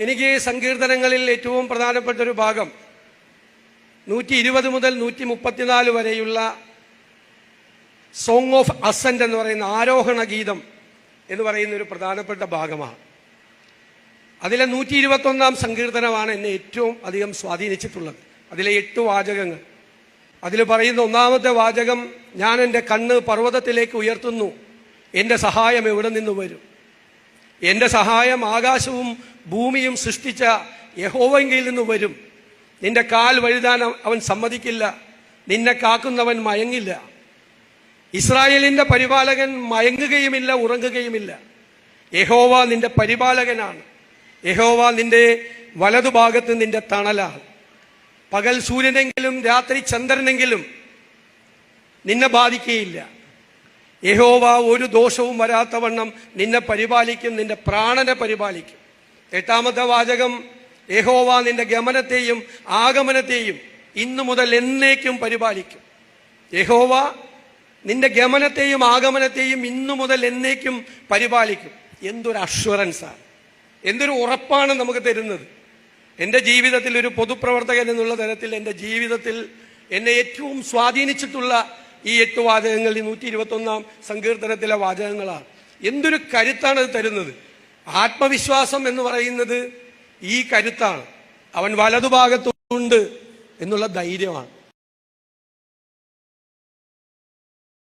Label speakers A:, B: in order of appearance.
A: എനിക്ക് സങ്കീർത്തനങ്ങളിൽ ഏറ്റവും പ്രധാനപ്പെട്ട ഒരു ഭാഗം 120 മുതൽ 134 വരെയുള്ള സോങ് ഓഫ് അസെന്റ് എന്ന് പറയുന്ന ആരോഹണ ഗീതം എന്ന് പറയുന്ന ഒരു പ്രധാനപ്പെട്ട ഭാഗമാണ്. അതിലെ 121 സങ്കീർത്തനമാണ് എന്നെ ഏറ്റവും അധികം സ്വാധീനിച്ചിട്ടുള്ളത്. അതിലെ 8 വാചകങ്ങൾ. അതിൽ പറയുന്ന ഒന്നാമത്തെ വാചകം, ഞാൻ എൻ്റെ കണ്ണ് പർവ്വതത്തിലേക്ക് ഉയർത്തുന്നു, എൻ്റെ സഹായം എവിടെ നിന്ന് വരും? എൻ്റെ സഹായം ആകാശവും ഭൂമിയും സൃഷ്ടിച്ച യഹോവയിൽ നിന്ന് വരും. നിന്റെ കാൽ വഴുതാൻ അവൻ സമ്മതിക്കില്ല, നിന്നെ കാക്കുന്നവൻ മയങ്ങില്ല. ഇസ്രായേലിന്റെ പരിപാലകൻ മയങ്ങുകയുമില്ല, ഉറങ്ങുകയുമില്ല. യഹോവ നിന്റെ പരിപാലകനാണ്. യഹോവ നിന്റെ വലതുഭാഗത്ത് നിന്റെ തണലാണ്. പകൽ സൂര്യനെങ്കിലും രാത്രി ചന്ദ്രനെങ്കിലും നിന്നെ ബാധിക്കുകയില്ല. യഹോവ ഒരു ദോഷവും വരാത്തവണ്ണം നിന്നെ പരിപാലിക്കും, നിന്റെ പ്രാണനെ പരിപാലിക്കും. 8ാമത്തെ വാചകം, യഹോവ നിന്റെ ഗമനത്തെയും ആഗമനത്തെയും ഇന്നു മുതൽ എന്നേക്കും പരിപാലിക്കും. യഹോവ നിന്റെ ഗമനത്തെയും ആഗമനത്തെയും ഇന്നു മുതൽ എന്നേക്കും പരിപാലിക്കും. എന്തൊരു അഷ്വറൻസാണ്, എന്തൊരു ഉറപ്പാണ് നമുക്ക് തരുന്നത്. എൻ്റെ ജീവിതത്തിൽ ഒരു പൊതുപ്രവർത്തകൻ എന്നുള്ള തരത്തിൽ എൻ്റെ ജീവിതത്തിൽ എന്നെ ഏറ്റവും സ്വാധീനിച്ചിട്ടുള്ള ഈ 8 വാചകങ്ങൾ, ഈ 121 സങ്കീർത്തനത്തിലെ വാചകങ്ങളാണ്. എന്തൊരു കരുത്താണ് അത് തരുന്നത്. ആത്മവിശ്വാസം എന്ന് പറയുന്നത് ഈ കരുത്താണ്. അവൻ വലതുഭാഗത്തുണ്ട് എന്നുള്ള ധൈര്യമാണ്.